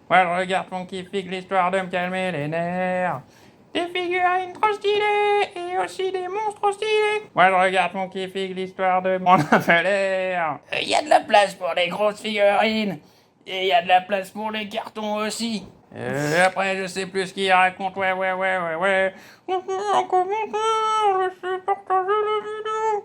Moi je regarde Funky Fig, l'histoire de me calmer les nerfs. Des figurines trop stylées et aussi des monstres stylés. Moi je regarde Funky Fig, l'histoire de mon l'air. Y a de la place pour les grosses figurines. Et y a de la place pour les cartons aussi. Après, je sais plus ce qu'il raconte. Ouais. En commentaire, laissez partager la vidéo.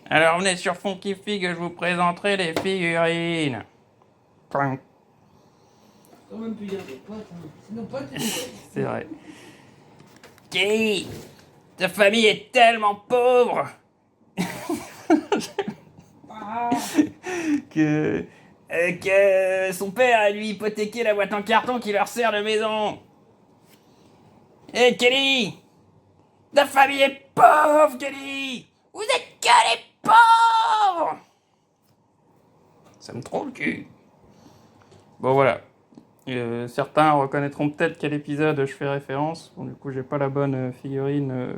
Alors, venez sur Funky Fig, je vous présenterai les figurines. Clank. Quand même plus dire des potes, hein. C'est nos potes. C'est vrai. Kelly, ta famille est tellement pauvre Ah, que son père a lui hypothéqué la boîte en carton qui leur sert de maison. Hé Kelly, ta famille est pauvre, Kelly. Vous êtes que les pauvres. Ça me trompe le cul. Bon voilà. Certains reconnaîtront peut-être quel épisode je fais référence. Bon, du coup, j'ai pas la bonne figurine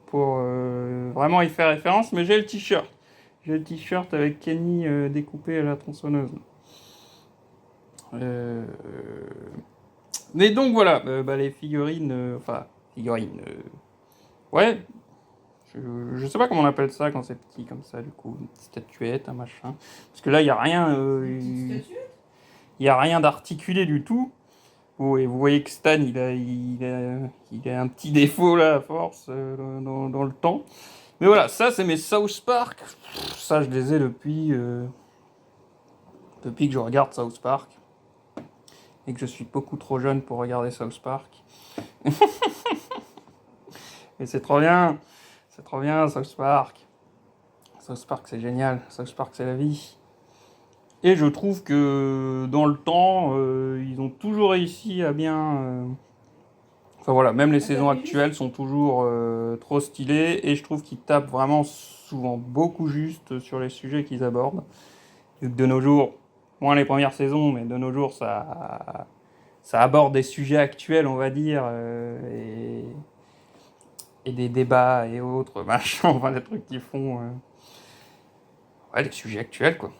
pour vraiment y faire référence, mais j'ai le t-shirt. J'ai le t-shirt avec Kenny découpé à la tronçonneuse. Mais donc voilà, les figurines, figurines, ouais, je sais pas comment on appelle ça quand c'est petit comme ça, du coup, une petite statuette, un machin. Parce que là, il y a rien, il y a rien d'articulé du tout. Oh, et vous voyez que Stan, il a un petit défaut là, à force, dans le temps. Mais voilà, ça c'est mes South Park. Ça, je les ai depuis que je regarde South Park. Et que je suis beaucoup trop jeune pour regarder South Park. Et c'est trop bien. C'est trop bien, South Park. South Park, c'est génial. South Park, c'est la vie. Et je trouve que dans le temps, ils ont toujours réussi à bien. Enfin voilà, même les saisons actuelles sont toujours trop stylées. Et je trouve qu'ils tapent vraiment souvent beaucoup juste sur les sujets qu'ils abordent. Et de nos jours, moins les premières saisons, mais de nos jours, ça aborde des sujets actuels, on va dire. Et des débats et autres, machin, enfin des trucs qui font. Ouais, les sujets actuels, quoi.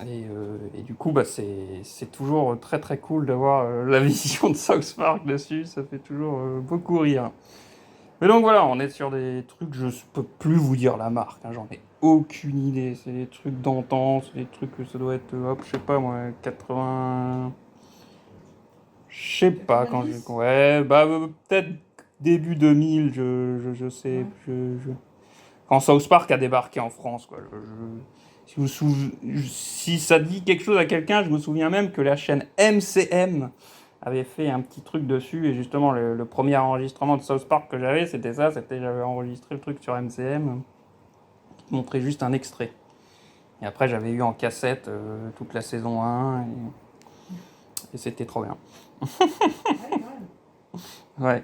Et du coup, c'est toujours très très cool d'avoir la vision de South Park dessus, ça fait toujours beaucoup rire. Mais donc voilà, on est sur des trucs, je peux plus vous dire la marque, hein, j'en ai aucune idée. C'est des trucs d'antan, c'est des trucs que ça doit être, hop, je sais pas moi, 80. Je sais pas quand je. 90. Ouais, peut-être début 2000, je sais. Ouais. Quand South Park a débarqué en France, quoi. Si ça dit quelque chose à quelqu'un, je me souviens même que la chaîne MCM avait fait un petit truc dessus. Et justement, le premier enregistrement de South Park que j'avais, c'était ça. J'avais enregistré le truc sur MCM, qui montrait juste un extrait. Et après, j'avais eu en cassette toute la saison 1. Et c'était trop bien. Ouais.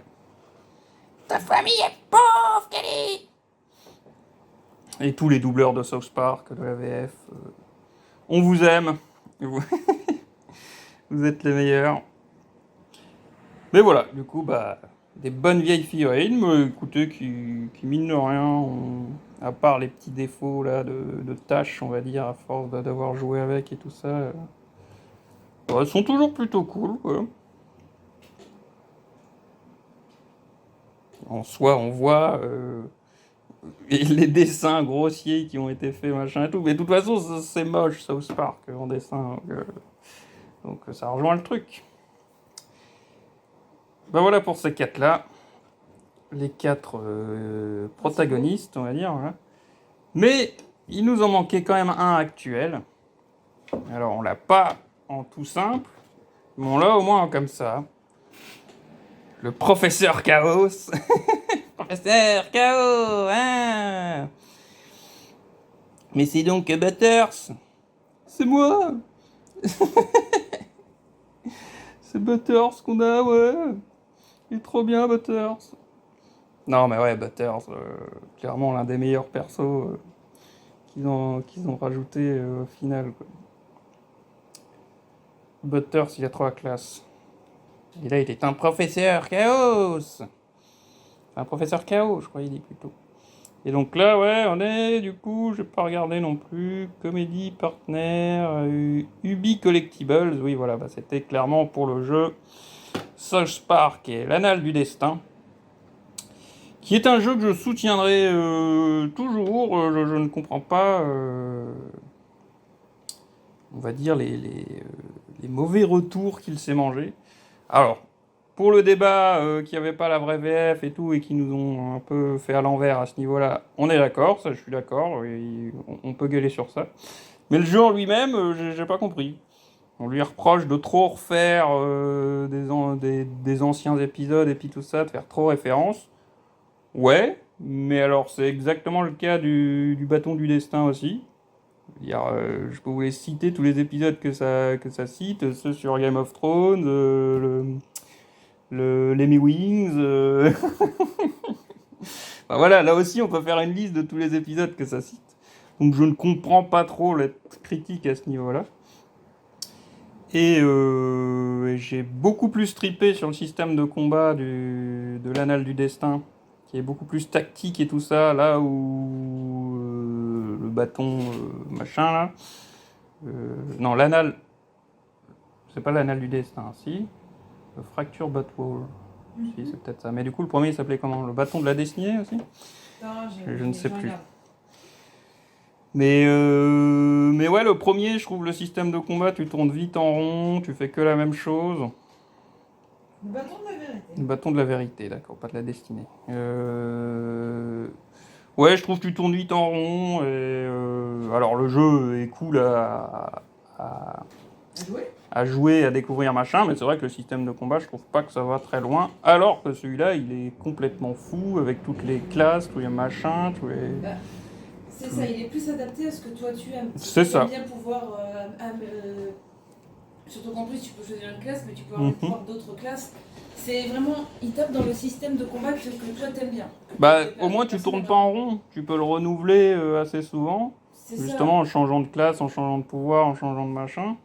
Ta famille est pauvre, Kelly. Et tous les doubleurs de South Park, de la VF. On vous aime. Vous, vous êtes les meilleurs. Mais voilà, du coup, des bonnes vieilles figurines, mais écoutez, qui mine de rien, à part les petits défauts là de tâches, on va dire, à force d'avoir joué avec et tout ça, elles sont toujours plutôt cool, quoi. En soi, on voit les dessins grossiers qui ont été faits, machin et tout. Mais de toute façon, c'est moche, South Park, en dessin. Donc ça rejoint le truc. Ben voilà pour ces quatre-là. Les quatre protagonistes, on va dire. Voilà. Mais il nous en manquait quand même un actuel. Alors on l'a pas en tout simple, mais on l'a au moins comme ça. Le professeur Chaos. Professeur Chaos, hein. Mais c'est donc Butters. C'est moi. C'est Butters qu'on a, ouais. Il est trop bien, Butters. Non, mais ouais, Butters, clairement l'un des meilleurs persos qu'ils ont rajouté au final, quoi. Butters, il a trop la classe. Et là, il est un professeur chaos. Un professeur chaos, je crois, il dit plutôt. Et donc là, ouais, on est, du coup, j'ai pas regardé non plus, Comédie Partner, Ubi Collectibles, oui, voilà, bah, c'était clairement pour le jeu South Park et l'Anal du Destin, qui est un jeu que je soutiendrai toujours, je ne comprends pas, on va dire, les mauvais retours qu'il s'est mangé. Alors, pour le débat qu'il n'y avait pas la vraie VF et tout, et qui nous ont un peu fait à l'envers à ce niveau-là, on est d'accord, ça je suis d'accord, et on peut gueuler sur ça. Mais le jeu en lui-même, j'ai pas compris. On lui reproche de trop refaire des anciens épisodes et puis tout ça, de faire trop référence. Ouais, mais alors c'est exactement le cas du bâton du destin aussi. Je peux vous les citer tous les épisodes que ça cite, ceux sur Game of Thrones, l'Emmy Wings. Enfin, voilà, là aussi on peut faire une liste de tous les épisodes que ça cite. Donc je ne comprends pas trop la critique à ce niveau-là. Et j'ai beaucoup plus trippé sur le système de combat de l'Anal du Destin, qui est beaucoup plus tactique et tout ça, là où le bâton machin là. Non, l'Anal, c'est pas l'Anal du Destin, si. Le Fracture Batwall. Si, c'est peut-être ça. Mais du coup, le premier il s'appelait comment? Le bâton de la destinée aussi? Non, Je ne sais plus. regarde. Mais ouais, le premier, je trouve le système de combat, tu tournes vite en rond, tu fais que la même chose. Le bâton de la vérité. Le bâton de la vérité, d'accord, pas de la destinée. Ouais, je trouve que tu tournes vite en rond. Et, alors, le jeu est cool à, À jouer? à jouer, à découvrir, machin, mais c'est vrai que le système de combat, je trouve pas que ça va très loin. Alors que celui-là, il est complètement fou, avec toutes les classes, tous les machins, tous les. Bah, c'est ça, il est plus adapté à ce que toi tu aimes. C'est ça. Tu aimes bien pouvoir. Surtout qu'en plus, tu peux choisir une classe, mais tu peux avoir le pouvoir d'autres classes. C'est vraiment. Il tape dans le système de combat que toi t'aimes bien. Bah, au moins, tu tournes pas en rond, tu peux le renouveler assez souvent. C'est Justement, en changeant de classe, en changeant de pouvoir, en changeant de machin.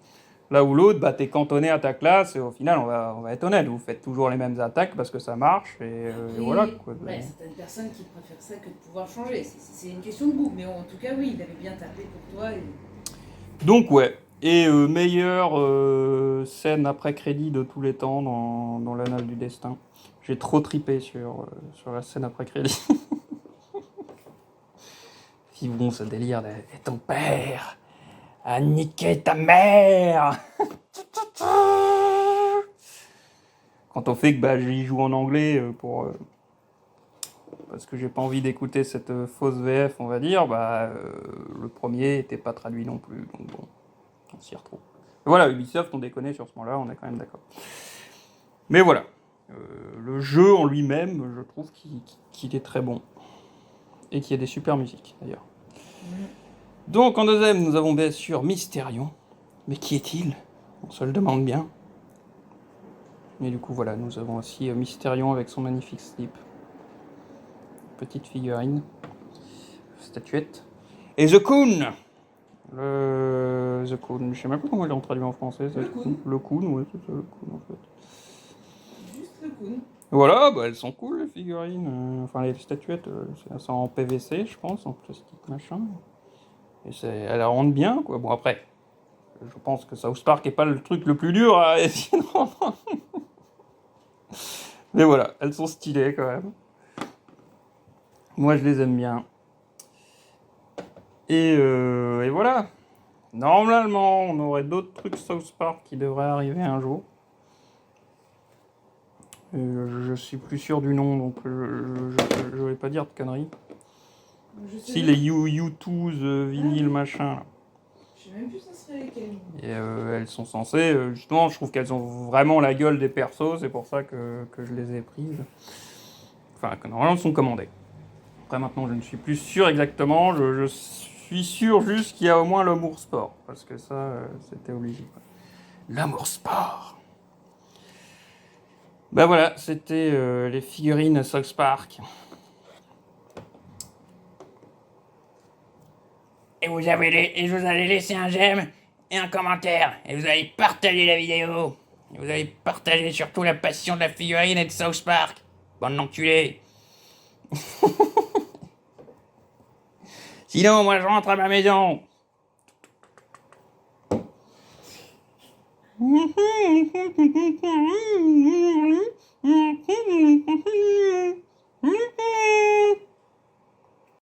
Là où l'autre, bah, t'es cantonné à ta classe, et au final, on va être honnête, vous faites toujours les mêmes attaques parce que ça marche, et voilà. Quoi. Ouais, certaines personnes qui préfèrent ça que de pouvoir changer. C'est une question de goût, mais en tout cas, oui, il avait bien tapé pour toi. Donc, ouais. Et meilleure scène après crédit de tous les temps dans l'Anal du Destin. J'ai trop tripé sur la scène après crédit. Puis bon, ce délire de et ton père a niqué ta mère. Quand on fait que bah, j'y joue en anglais parce que j'ai pas envie d'écouter cette fausse VF, on va dire, bah le premier était pas traduit non plus, donc bon, on s'y retrouve. Et voilà, Ubisoft, on déconne sur ce moment-là, on est quand même d'accord. Mais voilà, le jeu en lui-même, je trouve qu'il est très bon. Et qu'il y a des super musiques, d'ailleurs. Donc, en deuxième, nous avons bien sûr Mysterion. Mais qui est-il? On se le demande bien. Et du coup, voilà, nous avons aussi Mysterion avec son magnifique slip. Petite figurine. Statuette. Et The Coon! The Coon, je sais même pas comment ils l'ont traduit en français. Le Coon. Le Coon, ouais, c'est ça, le Coon en fait. Juste le Coon. Voilà, bah elles sont cool les figurines. Enfin, les statuettes, c'est en PVC, je pense, en plastique machin. Et elles rendent bien, quoi. Bon, après, je pense que South Park est pas le truc le plus dur à essayer de rendre. Mais voilà, elles sont stylées quand même. Moi, je les aime bien. Et voilà. Normalement, on aurait d'autres trucs South Park qui devraient arriver un jour. Je suis plus sûr du nom, donc je vais pas dire de conneries. Si, les U2's vinyle machin. Là. Je sais même plus ça serait lesquels. Et elles sont censées, justement, je trouve qu'elles ont vraiment la gueule des persos, c'est pour ça que je les ai prises. Enfin, que normalement elles sont commandées. Après maintenant, je ne suis plus sûr exactement, je suis sûr juste qu'il y a au moins l'amour sport, parce que ça, c'était obligé. L'amour sport. Ben voilà, c'était les figurines South Park. Et vous allez laisser un j'aime et un commentaire. Et vous allez partager la vidéo. Et vous allez partager surtout la passion de la figurine et de South Park. Bande d'enculés. Sinon, moi, je rentre à ma maison.